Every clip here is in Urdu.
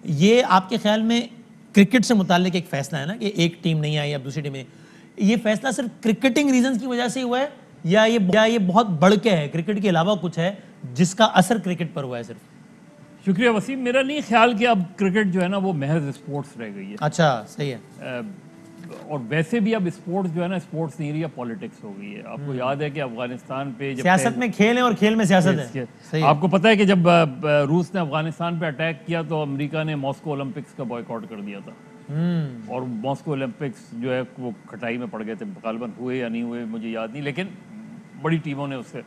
یہ آپ کے خیال میں کرکٹ سے متعلق ایک فیصلہ ہے نا کہ ایک ٹیم نہیں آئی اب دوسری ٹیم یہ فیصلہ صرف کرکٹنگ ریزنز کی وجہ سے ہوا ہے یا یہ بہت بڑھ کے ہے، کرکٹ کے علاوہ کچھ ہے جس کا اثر کرکٹ پر ہوا ہے صرف؟ شکریہ وسیم. میرا نہیں خیال کہ اب کرکٹ جو ہے نا وہ محض اسپورٹس رہ گئی ہے. اچھا صحیح ہے. اور ویسے بھی اب اسپورٹس جو ہے نا اسپورٹس نہیں رہی ہے، پالیٹکس ہو گئی ہے. آپ کو یاد ہے کہ افغانستان پہ جب سیاست میں کھیل ہے اور کھیل میں سیاست ہے. آپ کو پتہ ہے کہ جب روس نے افغانستان پہ اٹیک کیا تو امریکا نے ماسکو اولمپکس کا بائیکاٹ کر دیا تھا، اور ماسکو اولمپکس جو ہے وہ کھٹائی میں پڑ گئے تھے. غالباً ہوئے یا نہیں ہوئے مجھے یاد نہیں، لیکن بڑی ٹیموں نے اس سے.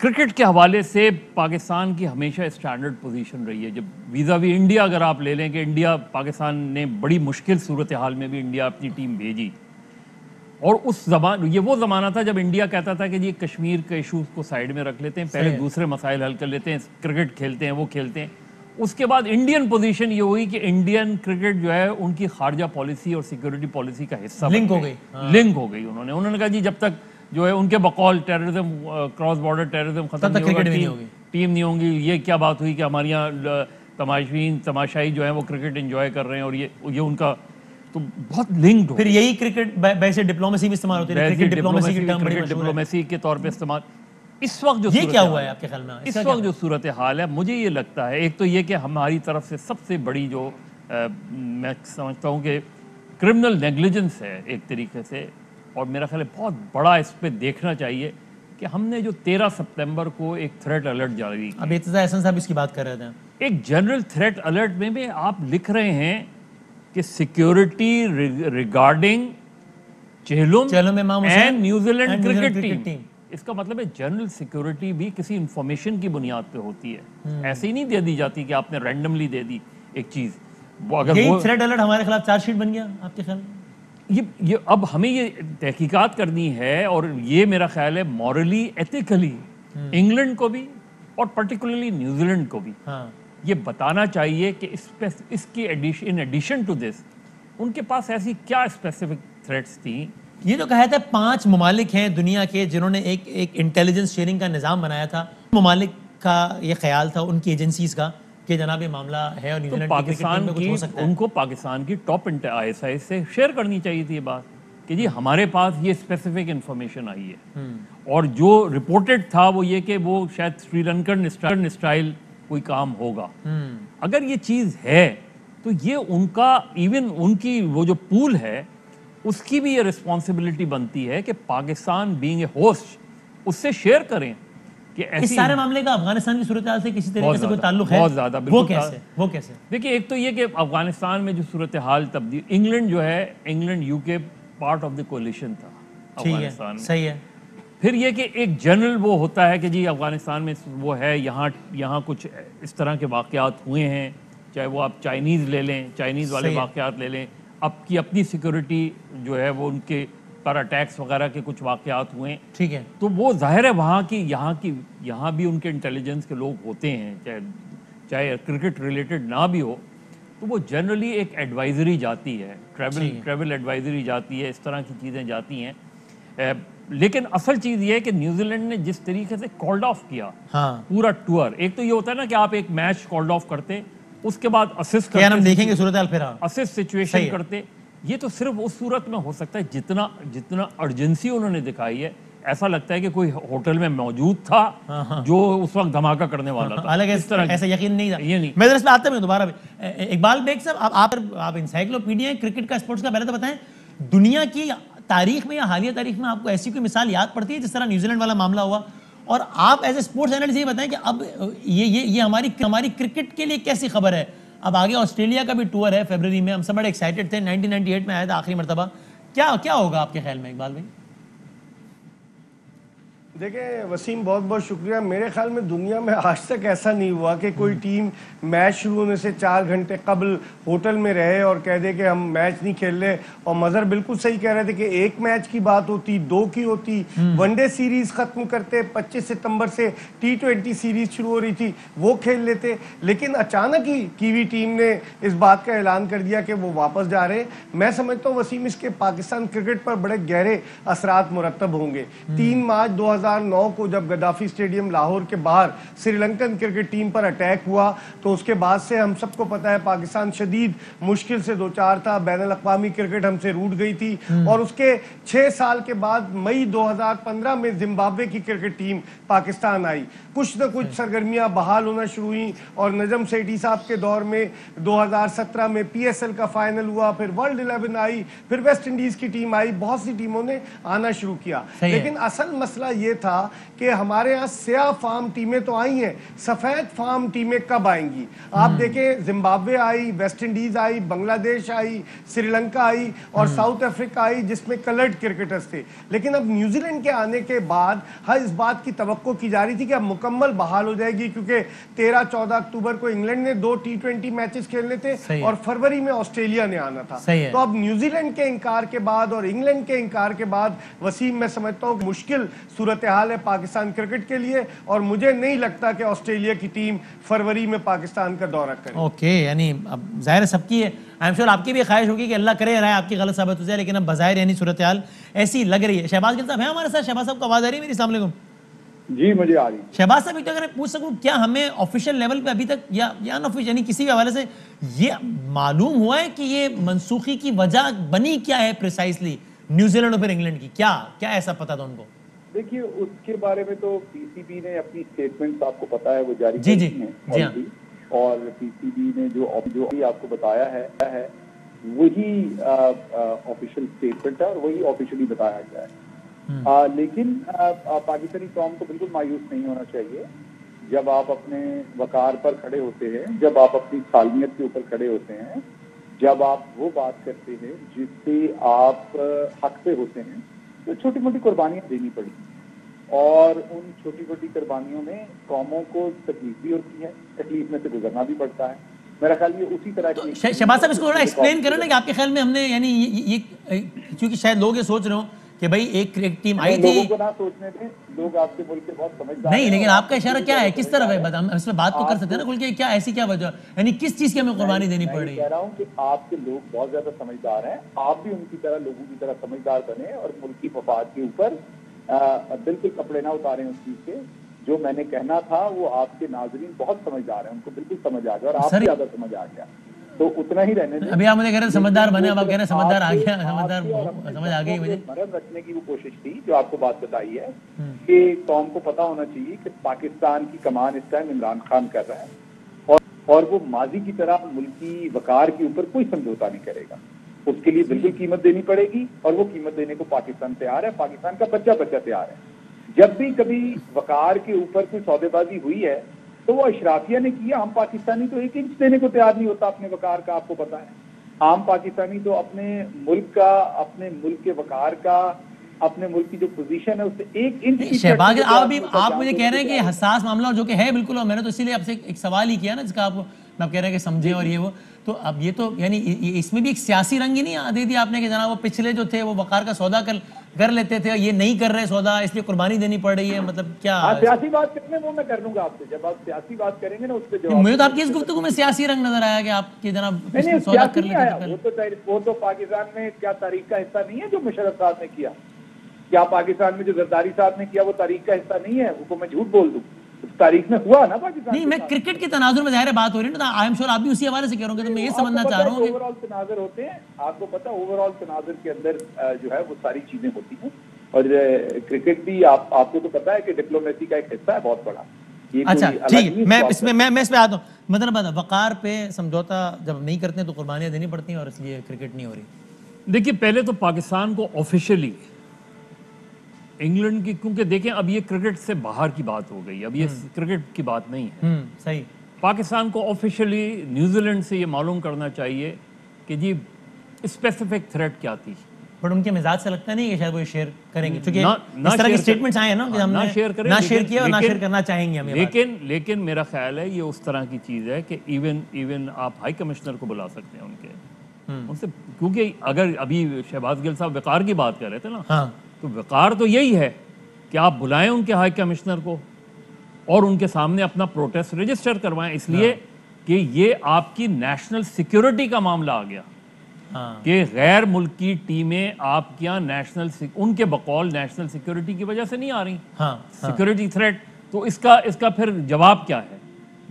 کرکٹ کے حوالے سے پاکستان کی ہمیشہ اسٹینڈرڈ پوزیشن رہی ہے. جب ویزا وی انڈیا اگر آپ لے لیں کہ انڈیا پاکستان نے بڑی مشکل صورتحال میں بھی انڈیا اپنی ٹیم بھیجی، اور اس یہ وہ زمانہ تھا جب انڈیا کہتا تھا کہ جی کشمیر کے ایشوز کو سائیڈ میں رکھ لیتے ہیں، پہلے دوسرے مسائل حل کر لیتے ہیں، کرکٹ کھیلتے ہیں وہ کھیلتے ہیں. اس کے بعد انڈین پوزیشن یہ ہوئی کہ انڈین کرکٹ جو ہے ان کی خارجہ پالیسی اور سیکورٹی پالیسی کا حصہ لنک ہو گئی. انہوں نے کہا جی جب تک جو ہے ان کے بقول ٹیررزم، کراس بارڈر ٹیررزم ختم نہیں ہوگی، ٹیم نہیں ہوں گی. یہ کیا بات ہوئی کہ ہمارے یہاں تماشائی جو ہیں وہ کرکٹ انجوائے کر رہے ہیں، اور یہ ان کا تو بہت لنکڈ ہو. پھر یہی کرکٹ بیسے ڈپلومیسی بھی استعمال ہوتی ہے، کرکٹ ڈپلومیسی کے طور پہ استعمال. اس وقت جو یہ کیا ہوا ہے آپ کے خیال میں؟ اس وقت جو صورتحال ہے مجھے یہ لگتا ہے، ایک تو یہ کہ ہماری طرف سے سب سے بڑی جو میں سمجھتا ہوں کہ کرمنل نیگلیجنس ہے ایک طریقے سے، اور میرا خیال ہے بہت بڑا اس پہ دیکھنا چاہیے کہ ہم نے جو 13 ستمبر کو ایک تھریٹ الرٹ جاری کی. اب اعتزاز احسن صاحب اس کی بات کر رہے تھے. ایک جنرل تھریٹ الرٹ میں بھی آپ لکھ رہے ہیں کہ security regarding Chehlum and New Zealand cricket team. اس کا مطلب ہے جنرل سیکیورٹی بھی کسی انفارمیشن کی بنیاد پہ ہوتی ہے، ایسے ہی نہیں دے دی جاتی کہ آپ نے رینڈملی دے دی ایک چیز. یہی تھریٹ الرٹ ہمارے خلاف چارج شیٹ بن گیا آپ کے خیال میں؟ یہ اب ہمیں یہ تحقیقات کرنی ہے، اور یہ میرا خیال ہے مورلی ایتھیکلی انگلینڈ کو بھی اور پرٹیکولرلی نیوزی لینڈ کو بھی یہ بتانا چاہیے کہ اس کی ان ایڈیشن ٹو دس ان کے پاس ایسی کیا اسپیسیفک تھریٹس تھیں. یہ تو کہا تھا 5 ممالک ہیں دنیا کے جنہوں نے ایک انٹیلیجنس شیئرنگ کا نظام بنایا تھا. ممالک کا یہ خیال تھا ان کی ایجنسیز کا کہ جناب یہ معاملہ ہے اور نیوزی لینڈ پاکستان کی ان کو پاکستان کی ٹاپ ISI سے شیئر کرنی چاہیے تھی یہ بات کہ جی ہمارے پاس یہ اسپیسیفک انفارمیشن آئی ہے. اور جو رپورٹڈ تھا وہ یہ کہ وہ شاید سری لنکن اسٹائل کوئی کام ہوگا. اگر یہ چیز ہے تو یہ ان کا ایون ان کی وہ جو پول ہے اس کی بھی یہ رسپانسبلٹی بنتی ہے کہ پاکستان بینگ اے ہوسٹ اس سے شیئر کریں کہ اس سارے معاملے کا افغانستان کی صورتحال سے کسی طریقے سے کوئی تعلق ہے؟ بہت زیادہ. وہ کیسے؟ دیکھیے ایک تو یہ کہ افغانستان میں جو صورتحال تبدیل، انگلینڈ جو ہے England UK part of the coalition تھا افغانستان میں. صحیح ہے. پھر یہ کہ ایک جنرل وہ ہوتا ہے کہ جی افغانستان میں وہ ہے، یہاں کچھ اس طرح کے واقعات ہوئے ہیں، چاہے وہ آپ چائنیز لے لیں، چائنیز والے واقعات لے لیں، اب کی اپنی سیکورٹی جو ہے وہ ان کے پر اٹیکس وغیرہ کے کچھ واقعات ہوئے. ٹھیک ہے. تو وہ ظاہر ہے یہاں بھی ان کے انٹیلیجنس کے لوگ ہوتے ہیں، چاہے کرکٹ ریلیٹڈ نہ بھی ہو، تو وہ جنرلی ایک ایڈوائزری جاتی ہے، ٹریول ایڈوائزری جاتی ہے، اس طرح کی چیزیں جاتی ہیں. لیکن اصل چیز یہ ہے کہ نیوزی لینڈ نے جس طریقے سے کالڈ آف کیا پورا ٹور، ایک تو یہ ہوتا ہے نا کہ آپ ایک میچ کالڈ آف کرتے اس کے بعد اسسٹ کرتے، ہم دیکھیں گے صورتحال پھر اسسٹ سچویشن کرتے. یہ تو صرف اس صورت میں ہو سکتا ہے جتنا ارجنسی انہوں نے دکھائی ہے. ایسا لگتا ہے کہ کوئی ہوٹل میں موجود تھا جو اس وقت دھماکہ کرنے والا تھا. حالانکہ ایسا یقین نہیں تھا. یہ نہیں. میں اس میں آتا ہوں دوبارہ بھی. اقبال بیگ صاحب آپ انسائکلوپیڈیا ہیں کرکٹ کا، اسپورٹس کا، پہلے تو بتائیں دنیا کی تاریخ میں یا حالیہ تاریخ میں آپ کو ایسی کوئی مثال یاد پڑتی ہے جس طرح نیوزی لینڈ والا معاملہ ہوا؟ اور آپ ایز اے اسپورٹس اینالسٹ یہ بتائیں کہ اب یہ ہماری کرکٹ کے لیے کیسی خبر ہے؟ اب آگے آسٹریلیا کا بھی ٹور ہے فیبرری میں، ہم سب بڑے ایکسائٹڈ تھے، 1998 میں آیا تھا آخری مرتبہ. کیا ہوگا آپ کے خیال میں اقبال بھائی؟ دیکھیں وسیم بہت بہت شکریہ. میرے خیال میں دنیا میں آج تک ایسا نہیں ہوا کہ کوئی ٹیم میچ شروع ہونے سے 4 گھنٹے قبل ہوٹل میں رہے اور کہہ دے کہ ہم میچ نہیں کھیل رہے. اور مظہر بالکل صحیح کہہ رہے تھے کہ ایک میچ کی بات ہوتی، 2 کی ہوتی، ون ڈے سیریز ختم کرتے، 25 ستمبر سے T20 سیریز شروع ہو رہی تھی وہ کھیل لیتے. لیکن اچانک ہی کیوی ٹیم نے اس بات کا اعلان کر دیا کہ وہ واپس جا رہے ہیں. میں سمجھتا ہوں وسیم اس کے پاکستان کرکٹ پر بڑے گہرے اثرات مرتب ہوں گے. 3 مارچ 2018 2009 کو جب گدافی اسٹیڈیم لاہور کے باہر سری لنکن کرکٹ ٹیم پر اٹیک ہوا تو اس کے بعد سے ہم سب کو پتا ہے پاکستان شدید مشکل سے دوچار تھا، بین الاقوامی کرکٹ ہم سے روٹ گئی تھی، اور اس کے 6 سال کے بعد مئی 2015 میں زمبابوے کی کرکٹ ٹیم پاکستان آئی، کچھ نہ کچھ سرگرمیاں بحال ہونا شروع ہوئیں، اور نجم سیٹھی صاحب کے دور میں 2017 میں پی ایس ایل کا فائنل ہوا، پھر ورلڈ 11 آئی، پھر ویسٹ انڈیز کی ٹیم آئی، بہت سی ٹیموں نے آنا شروع کیا، لیکن اصل مسئلہ یہ تھا کہ ہمارے ہاں سیاہ فارم ٹیمیں تو آئی ہیں، سفید فارم ٹیمیں کب آئیں گی؟ آپ دیکھیں زمبابوے آئی، ویسٹ انڈیز آئی، بنگلہ دیش آئی، سری لنکا آئی اور ساؤتھ افریقہ آئی جس میں کلرڈ کرکٹرز تھے، لیکن اب نیوزی لینڈ کے آنے کے بعد ہر اس بات کی توقع کی جا رہی تھی کہ اب مکمل بحال ہو جائے گی، کیونکہ 13-14 اکتوبر کو انگلینڈ نے 2 T20 میچز کھیلنے تھے اور فروری میں آسٹریلیا نے آنا تھا، تو اب نیوزی لینڈ کے انکار کے بعد اور انگلینڈ کے انکار کے بعد وسیم میں سمجھتا ہوں کہ مشکل صورتحال ہے پاکستان کرکٹ کے لیے، اور مجھے نہیں لگتا کہ آسٹریلیا کی ٹیم فروری میں پاکستان کا دورہ کرے۔ اوکے، یعنی اب ظاہر سب کی ہے، آئی ایم شیور آپ کی بھی خواہش ہوگی کہ اللہ کرے رہا ہے آپ کی غلط ثابت ہو جائے، لیکن اب بظاہر یعنی صورتحال ایسی لگ رہی ہے۔ شہباز گل صاحب ہیں ہمارے ساتھ؟ شہباز صاحب کو آواز آ رہی ہے میری؟ السلام علیکم۔ جی مجھے آ رہی ہے۔ شہباز صاحب اگر پوچھ سکوں کیا ہمیں آفیشیل لیول پہ ابھی تک یا ان آفیشیل یعنی کسی بھی حوالے سے یہ معلوم ہوا ہے کہ یہ منسوخی کی وجہ بنی کیا ہے پریسائزلی نیوزی لینڈ اور پھر انگلینڈ کی؟ کیا ایسا پتا تھا ان کو؟ دیکھیے اس کے بارے میں تو پی سی بی نے اپنی اسٹیٹمنٹ آپ کو پتا ہے وہ جاری کی ہیں، اور پی سی بی نے جو آپ کو بتایا ہے وہی آفیشیل اسٹیٹمنٹ ہے اور وہی آفیشلی بتایا گیا ہے، لیکن پاکستانی قوم کو بالکل مایوس نہیں ہونا چاہیے جب آپ اپنے وقار پر کھڑے ہوتے ہیں، جب آپ اپنی سالمیت کے اوپر کھڑے ہوتے ہیں، جب آپ وہ بات کرتے ہیں جس سے آپ حق پہ ہوتے ہیں، تو چھوٹی موٹی قربانیاں دینی پڑی، اور ان چھوٹی موٹی قربانیوں میں قوموں کو تکلیف بھی ہوتی ہے، تکلیف میں سے گزرنا بھی پڑتا ہے۔ میرا خیال یہ اسی طرح کی شہباز صاحب اس کو تھوڑا ایکسپلین کریں نا کہ آپ کے خیال میں ہم نے یعنی یہ کیونکہ شاید لوگ یہ سوچ رہے ہوں کہ بھائی ایک کرکٹ ٹیم آئی تھی، لوگوں کو نہ سوچنے دیں، لوگ آپ کے ملک کے بہت سمجھدار نہیں، لیکن آپ کا اشارہ کیا ہے، کس طرف ہے؟ ہم اس میں بات تو کر سکتے ہیں نا کھل کے، کیا ایسی کیا وجہ یعنی کس چیز کی ہمیں قربانی دینی پڑ رہی ہے؟ کہہ رہا ہوں کہ آپ کے لوگ بہت زیادہ سمجھدار ہیں، آپ بھی ان کی طرح لوگوں کی طرح سمجھدار بنے اور ملکی مفاد کے اوپر بالکل کپڑے نہ اتاریں اس چیز کے۔ جو میں نے کہنا تھا وہ آپ کے ناظرین بہت سمجھدار ہیں، ان کو بالکل سمجھ آ گیا اور آپ کو زیادہ سمجھ آ گیا، تو اتنا ہی رہنے دیں۔ ابھی آپ مجھے کہہ رہے ہیں سمجھدار بنے، اب آپ کہہ رہے ہیں سمجھدار آ گیا، سمجھ آ گئی مجھے۔ مرض رکھنے کی وہ کوشش تھی جو آپ کو بات بتائی ہے کہ قوم کو پتا ہونا چاہیے کہ پاکستان کی کمان اس ٹائم عمران خان کر رہا ہے، اور وہ ماضی کی طرح ملکی وقار کے اوپر کوئی سمجھوتا نہیں کرے گا، اس کے لیے بالکل قیمت دینی پڑے گی، اور وہ قیمت دینے کو پاکستان تیار ہے، پاکستان کا بچہ تیار ہے۔ جب بھی کبھی وقار کے اوپر کوئی سودے بازی ہوئی ہے تو وہ اشرافیہ نے کیا، ہم پاکستانی تو 1 انچ دینے کو تیار نہیں ہوتا اپنے وقار کا، آپ کو پتا ہے۔ عام پاکستانی تو اپنے ملک کا، اپنے ملک کے وقار کا، اپنے ملک کی جو پوزیشن ہے اس سے 1 انچ۔ شہباز آپ مجھے کہہ رہے ہیں کہ حساس معاملہ جو کہ ہے بالکل، اور میں نے تو اسی لیے آپ سے ایک سوال ہی کیا نا جس کا آپ کہہ رہے ہیں کہ سمجھیں اور یہ وہ، تو اب یہ تو یعنی اس میں بھی ایک سیاسی رنگ ہی نہیں دے دیا آپ نے کہ جناب وہ پچھلے جو تھے وہ وقار کا سودا کر لیتے تھے، یہ نہیں کر رہے سودا اس لیے قربانی دینی پڑ رہی ہے، مطلب کیا؟ سیاسی بات کرنے وہ میں کر لوں گا آپ سے، جب آپ سیاسی بات کریں گے نا اس پہ جواب۔ مجھے تو آپ کی اس گفتگو میں سیاسی رنگ نظر آیا کہ آپ کے جناب سودا کر لیتے تھے۔ وہ تو پاکستان میں کیا تاریخ کا حصہ نہیں ہے جو مشرف صاحب نے کیا؟ کیا پاکستان میں جو زرداری صاحب نے کیا وہ تاریخ کا حصہ نہیں ہے؟ وہ کو میں جھوٹ بول دوں، تاریخ میں ہوا نا پاکستان۔ نہیں، میں کرکٹ کے تناظر میں ظاہر بات ہو رہی ہے نا، آئی ایم شور آپ بھی اسی حوالے سے کہہ رہے ہوں گے، تو میں یہ سمجھنا چاہ رہا ہوں کہ اوور آل تناظر ہوتے ہیں، آپ کو پتا اوور آل تناظر کے اندر جو ہے وہ ساری چیزیں ہوتی ہیں، اور کرکٹ بھی آپ کو تو پتا ہے کہ ڈپلومیسی کا ایک حصہ ہے بہت بڑا۔ اچھا ٹھیک ہے، میں اس پہ آتا ہوں، مطلب وقار پہ سمجھوتا جب نہیں کرتے ہیں تو قربانیاں دینی پڑتی ہیں اور اس لیے کرکٹ نہیں ہو رہی۔ دیکھیے پہلے تو پاکستان کو آفیشیلی انگلینڈ کی، کیونکہ دیکھیں اب یہ کرکٹ سے باہر کی بات ہو گئی، اب یہ کرکٹ کی بات نہیں ہے، صحیح۔ پاکستان کو آفیشیلی نیوزی لینڈ سے یہ معلوم کرنا چاہیے کہ جی اسپیسیفک تھریٹ کیا تھی، بٹ ان کے مزاج سے لگتا نہیں کہ شاید وہ شیئر کریں گے، کیونکہ اس طرح کی سٹیٹمنٹس آئے ہیں نا کہ ہم نے نہ شیئر کیا اور نہ شیئر کرنا چاہیں گے ہم، لیکن میرا خیال ہے یہ اس طرح کی چیز ہے کہ ایون آپ ہائی کمشنر کو بلا سکتے ہیں ان سے، کیونکہ اگر ابھی شہباز گل صاحب وقار کی بات کر رہے تھے نا، تو وقار تو یہی ہے کہ آپ بلائیں ان کے ہائی کمشنر کو اور ان کے سامنے اپنا پروٹیسٹ رجسٹر کروائیں، اس لیے کہ یہ آپ کی نیشنل سیکیورٹی کا معاملہ آ گیا، کہ غیر ملکی ٹیمیں آپ کے یہاں نیشنل ان کے بقول نیشنل سیکیورٹی کی وجہ سے نہیں آ رہی, سیکیورٹی تھریٹ. تو اس کا پھر جواب کیا ہے؟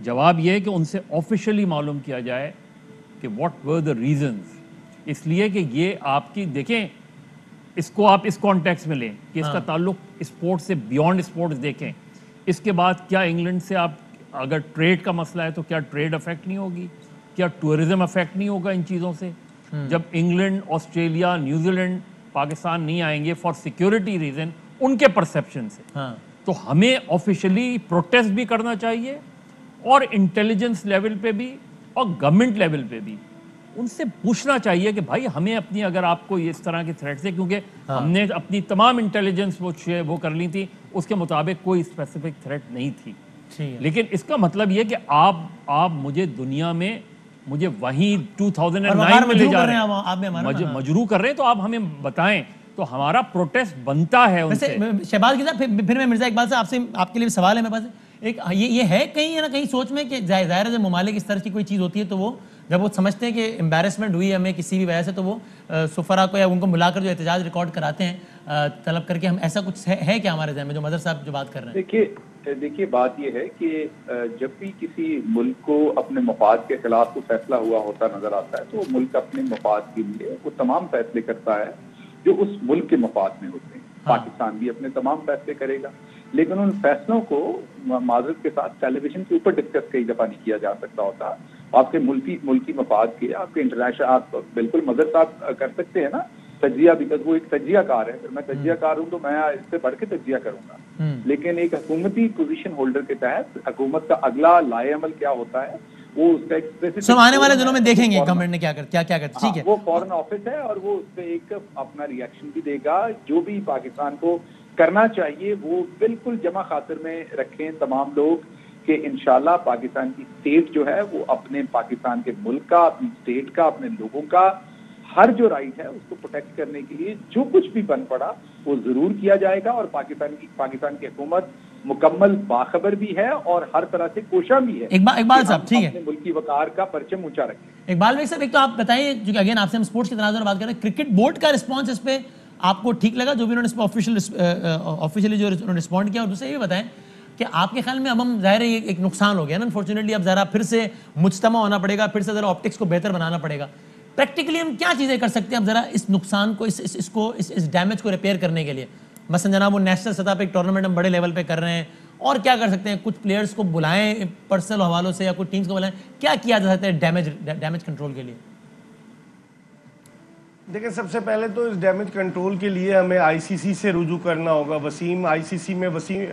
جواب یہ ہے کہ ان سے آفیشلی معلوم کیا جائے کہ واٹ ور دا ریزنز. اس لیے کہ یہ آپ کی دیکھیں, اس کو آپ اس کانٹیکس میں لیں کہ اس کا تعلق اسپورٹ سے بیونڈ اسپورٹس دیکھیں. اس کے بعد کیا انگلینڈ سے آپ اگر ٹریڈ کا مسئلہ ہے تو کیا ٹریڈ افیکٹ نہیں ہوگی؟ کیا ٹورزم افیکٹ نہیں ہوگا ان چیزوں سے؟ جب England, Australia, New Zealand Pakistan نہیں آئیں گے فار سیکیورٹی ریزن ان کے پرسیپشن سے, تو ہمیں آفیشلی پروٹیسٹ بھی کرنا چاہیے اور انٹیلیجنس لیول پہ بھی اور گورنمنٹ لیول پہ بھی ان سے پوچھنا چاہیے کہ بھائی ہمیں اپنی, اگر آپ کو اس طرح کی تھریٹس ہے, کیونکہ ہم نے اپنی تمام انٹیلیجنس وہ کر لی تھی, اس کے مطابق کوئی اسپیسیفک تھریٹ نہیں تھی. لیکن اس کا مطلب یہ کہ آپ مجھے دنیا میں مجھے وہیں 2009 میں لے جا رہے ہیں, مجروح کر رہے ہیں, تو آپ ہمیں بتائیں تو ہمارا پروٹیسٹ بنتا ہے ان سے. شہباز صاحب پھر میں مرزا اقبال صاحب سے آپ کے لیے سوال ہے میرے پاس. ایک یہ ہے کہیں نہ کہیں سوچ میں کہ ظاہر ہے جب ممالک اس طرح کی کوئی چیز ہوتی ہے تو وہ جب وہ سمجھتے ہیں کہ امبیرسمنٹ ہوئی ہمیں کسی بھی وجہ سے, تو وہ سفرا کو یا ان کو بلا کر جو احتجاج ریکارڈ کراتے ہیں طلب کر کے. ہم ایسا کچھ ہے کہ ہمارے ذہن میں جو مظہر صاحب جو بات کر رہے ہیں؟ دیکھیے بات یہ ہے کہ جب بھی کسی ملک کو اپنے مفاد کے خلاف کوئی فیصلہ ہوا ہوتا نظر آتا ہے تو ملک اپنے مفاد کے لیے وہ تمام فیصلے کرتا ہے جو اس ملک کے مفاد میں ہوتے ہیں. پاکستان بھی اپنے تمام فیصلے کرے گا, لیکن ان فیصلوں کو معذرت کے ساتھ ٹیلی ویژن کے اوپر ڈسکس کئی دفعہ نہیں کیا جا سکتا ہوتا. آپ کے ملکی مفاد کے, آپ کے انٹرنیشنل, آپ بالکل مظہر صاحب کر سکتے ہیں نا تجزیہ, بیکاز وہ ایک تجزیہ کار ہے. پھر میں تجزیہ کار ہوں تو میں اس سے بڑھ کے تجزیہ کروں گا, لیکن ایک حکومتی پوزیشن ہولڈر کے تحت حکومت کا اگلا لائے عمل کیا ہوتا ہے وہ اس کا ایک آنے والے دنوں میں دیکھیں گے گورنمنٹ نے کیا کرتا. ٹھیک ہے, وہ فورن آفس ہے اور وہ اس پہ ایک اپنا ریئیکشن بھی دے گا. جو بھی پاکستان کو کرنا چاہیے وہ بالکل جمع خاطر میں رکھیں تمام لوگ کہ انشاءاللہ پاکستان کی اسٹیٹ جو ہے وہ اپنے پاکستان کے ملک کا, اپنی اسٹیٹ کا, اپنے لوگوں کا ہر جو رائٹ ہے اس کو پروٹیکٹ کرنے کے لیے جو کچھ بھی بن پڑا وہ ضرور کیا جائے گا. اور پاکستان کی حکومت مکمل باخبر بھی ہے اور ہر طرح سے کوشاں بھی ہے. اقبال صاحب ٹھیک ہے, اپنے ملکی وقار کا پرچم اونچا رکھیں. اقبال بھائی صاحب ایک تو آپ بتائیں, جو کہ اگین آپ سے ہم اسپورٹس کے تناظر میں بات کر رہے ہیں, کرکٹ بورڈ کا رسپانس اس پہ آپ کو ٹھیک لگا جو بھی انہوں نے اس پہ آفیشیلی جو انہوں نے رسپونڈ کیا؟ اور دوسرے یہ بتائیں کہ آپ کے خیال میں اب ہم ظاہر ہے یہ ایک نقصان ہو گیا نا انفارچونیٹلی, اب ذرا پھر سے مجتمع ہونا پڑے گا, پھر سے ذرا آپٹکس کو بہتر بنانا پڑے گا. پریکٹیکلی ہم کیا چیزیں کر سکتے ہیں اب ذرا اس نقصان کو, اس ڈیمیج کو ریپیئر کرنے کے لیے؟ مثلا جناب وہ نیشنل سطح پہ ایک ٹورنامنٹ ہم بڑے لیول پہ کر رہے ہیں, اور کیا کر سکتے ہیں؟ کچھ پلیئرز کو بلائیں پرسنل حوالوں سے یا کوئی ٹیمز کو بلائیں, کیا کیا جا سکتا ہے ڈیمیج کنٹرول کے لیے؟ دیکھیں سب سے پہلے تو اس ڈیمیج کنٹرول کے لیے ہمیں آئی سی سی سے رجوع کرنا ہوگا. آئی سی سی میں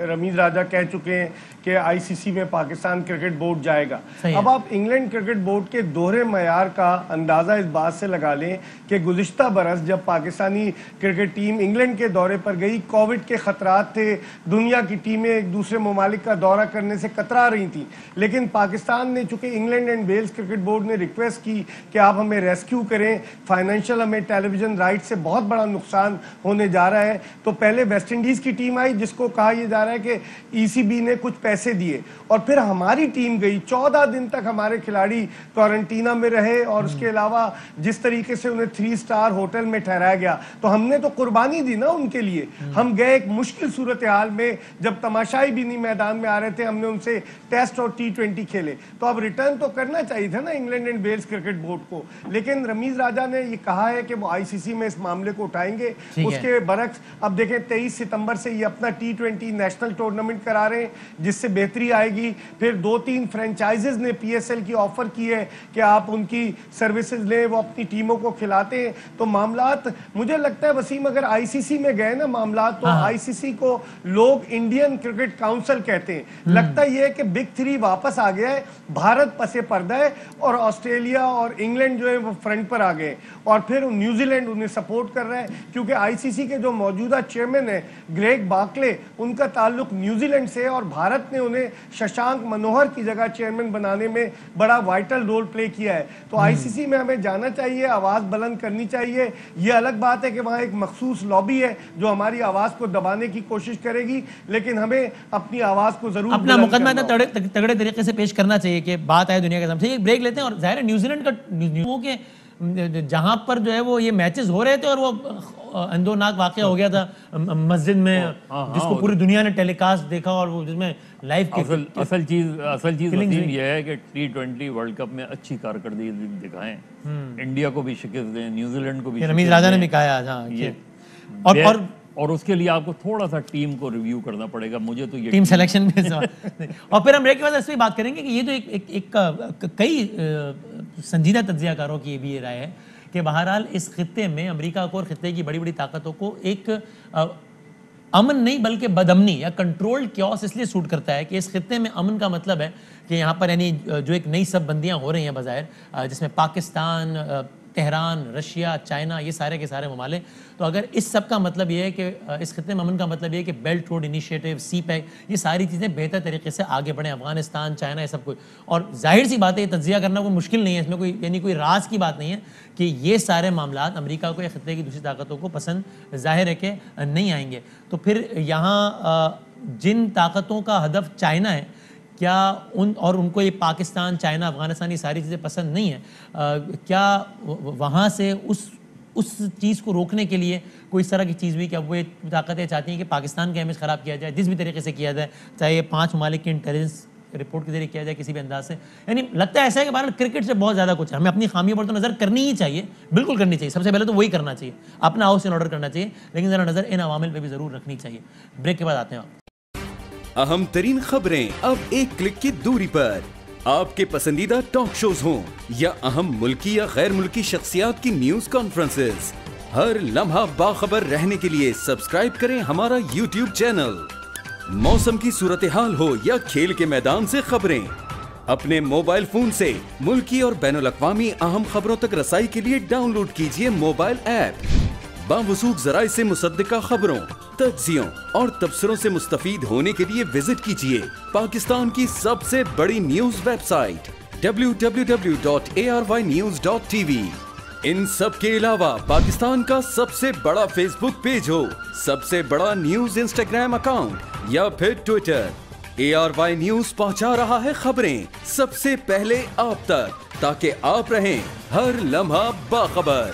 رمیز راجہ کہہ چکے ہیں کہ آئی سی سی میں پاکستان کرکٹ بورڈ جائے گا. اب آپ انگلینڈ کرکٹ بورڈ کے دوہرے معیار کا اندازہ اس بات سے لگا لیں کہ گزشتہ برس جب پاکستانی کرکٹ ٹیم انگلینڈ کے دورے پر گئی, کووڈ کے خطرات تھے, دنیا کی ٹیمیں ایک دوسرے ممالک کا دورہ کرنے سے کترا رہی تھیں, لیکن پاکستان نے, چونکہ England and Wales cricket board نے ریکویسٹ کی کہ آپ ہمیں ریسکیو کریں, فائنینشیل ہمیں ٹیلی ویژن رائٹ سے بہت بڑا نقصان ہونے جا رہا ہے, تو پہلے ویسٹ انڈیز کی ٹیم آئی جس کو کہا یہ جا رہا ہے کہ ای سی بی نے کچھ پیسے دیے, اور پھر ہماری ٹیم گئی, 14 دن تک ہمارے کھلاڑی کوارنٹینا میں رہے, اور اس کے علاوہ جس طریقے سے انہیں 3 اسٹار ہوٹل میں ٹھہرایا گیا, تو ہم نے تو قربانی دی نا ان کے لیے. ہم گئے ایک مشکل صورتحال میں, جب تماشائی بھی نہیں میدان میں آ رہے تھے, ہم نے ان سے ٹیسٹ اور T20 کھیلے, تو اب ریٹرن تو کرنا چاہیے تھا نا England and Wales cricket board کو. لیکن رمیز راجہ نے یہ کہا ہے کہ وہ آئی سی سی میں اس معاملے کو اٹھائیں گے. اس کے برعکس اب دیکھیں 23 ستمبر سے یہ اپنا T20 نیشنل ٹورنامنٹ کرا رہے ہیں جس سے بہتری آئے گی. پھر 2-3 فرینچائزز نے پی ایس ایل کی آفر کی ہے کہ آپ ان کی سروسز لیں, وہ اپنی ٹیموں کو کھلاتے ہیں. تو معاملات مجھے لگتا ہے وسیم اگر آئی سی سی میں گئے نا معاملات, تو آئی سی سی کو لوگ انڈین کرکٹ کاؤنسل کہتے ہیں. لگتا یہ ہے کہ بگ 3 واپس آ گیا ہے, بھارت پسے پردہ ہے, اور آسٹریلیا اور انگلینڈ جو ہے وہ فرنٹ پر آ گئے, اور پھر نیوزی لینڈ انہیں سپورٹ کر رہا ہے, کیونکہ آئی سی سی کے جو موجودہ چیئرمین ہیں گریگ باکلے, ان کا تعلق نیوزی لینڈ سے ہے, اور بھارت نے انہیں ششانک منوہر کی جگہ چیئرمین بنانے میں بڑا وائٹل رول پلے کیا ہے. تو آئی سی سی میں ہمیں جانا چاہیے, آواز بلند کرنی چاہیے. یہ الگ بات ہے کہ وہاں ایک مخصوص لابی ہے جو ہماری آواز کو دبانے کی کوشش کرے گی, لیکن ہمیں اپنی آواز کو ضرور اپنا مقدمہ تگڑے طریقے سے پیش کرنا چاہیے کہ بات آئے دنیا کے سامنے. ٹھیک ہے, بریک لیتے ہیں. اور ظاہر ہے نیوزی لینڈ کا جہاں پر جو ہے وہ یہ میچز ہو رہے تھے اور وہ اندوناک واقعہ ہو گیا تھا مسجد میں جس کو پوری دنیا نے ٹیلی کاسٹ دیکھا اور وہ جس میں لائیو اصل چیز وسیم یہ ہے کہ T20 ورلڈ کپ میں اچھی کارکردگی دکھائیں, انڈیا کو بھی شکست دیں, نیوزی لینڈ کو بھی رمیز راجہ نے بھی کہا اور اس کے لیے آپ کو تھوڑا سا ٹیم کو ریویو کرنا پڑے گا. مجھے تو یہ ٹیم سلیکشن میں اور پھر ہم بریک کے بعد اس پہ بات کریں گے کہ یہ تو ایک کئی سنجیدہ تجزیہ کاروں کی بھی یہ رائے ہے کہ بہرحال اس خطے میں امریکہ کو اور خطے کی بڑی بڑی طاقتوں کو ایک امن نہیں بلکہ بدامنی یا کنٹرولڈ کیوس اس لیے سوٹ کرتا ہے کہ اس خطے میں امن کا مطلب ہے کہ یہاں پر یعنی جو ایک نئی سب بندیاں ہو رہی ہیں بظاہر, جس میں پاکستان, تہران, رشیا, چائنا, یہ سارے کے سارے ممالک, تو اگر اس سب کا مطلب یہ ہے کہ اس خطے میں امن کا مطلب یہ ہے کہ بیلٹ روڈ انیشیٹو, سی پیک, یہ ساری چیزیں بہتر طریقے سے آگے بڑھیں, افغانستان, چائنا, یہ سب کچھ. اور ظاہر سی بات ہے یہ تجزیہ کرنا کوئی مشکل نہیں ہے, اس میں کوئی یعنی کوئی راز کی بات نہیں ہے کہ یہ سارے معاملات امریکہ کو یا خطے کی دوسری طاقتوں کو پسند ظاہر ہے کہ نہیں آئیں گے. تو پھر یہاں جن طاقتوں کا ہدف چائنا ہے, کیا ان کو یہ پاکستان, چائنا, افغانستان یہ ساری چیزیں پسند نہیں ہیں, کیا وہاں سے اس چیز کو روکنے کے لیے کوئی اس طرح کی چیز ہوئی کہ اب وہ طاقتیں چاہتی ہیں کہ پاکستان کا امیج خراب کیا جائے, جس بھی طریقے سے کیا جائے, چاہے یہ 5 ممالک کی انٹیلیجنس رپورٹ کے ذریعے کیا جائے کسی بھی انداز سے. یعنی لگتا ہے ایسا ہے کہ بہرحال کرکٹ سے بہت زیادہ کچھ ہے, ہمیں اپنی خامیوں پر تو نظر کرنی ہی چاہیے, بالکل کرنی چاہیے, سب سے پہلے تو وہی کرنا چاہیے, اپنا ہاؤس ان آرڈر کرنا چاہیے, لیکن ذرا نظر ان عوامل پہ بھی ضرور رکھنی چاہیے. بریک کے بعد آتے ہیں. اہم ترین خبریں اب ایک کلک کی دوری پر, آپ کے پسندیدہ ٹاک شوز ہوں یا اہم ملکی یا غیر ملکی شخصیات کی نیوز کانفرنسز, ہر لمحہ باخبر رہنے کے لیے سبسکرائب کریں ہمارا YouTube چینل. موسم کی صورتحال ہو یا کھیل کے میدان سے خبریں, اپنے موبائل فون سے ملکی اور بین الاقوامی اہم خبروں تک رسائی کے لیے ڈاؤن لوڈ کیجیے موبائل ایپ. باوثوق ذرائع سے مصدقہ خبروں, تجزیوں اور تبصروں سے مستفید ہونے کے لیے وزٹ کیجیے پاکستان کی سب سے بڑی نیوز ویب سائٹ www.arYnews.tv. ان سب کے علاوہ پاکستان کا سب سے بڑا فیس بک پیج ہو, سب سے بڑا نیوز انسٹاگرام اکاؤنٹ یا پھر ٹویٹر, ARY نیوز پہنچا رہا ہے خبریں سب سے پہلے آپ تک, تاکہ آپ رہیں ہر لمحہ باخبر.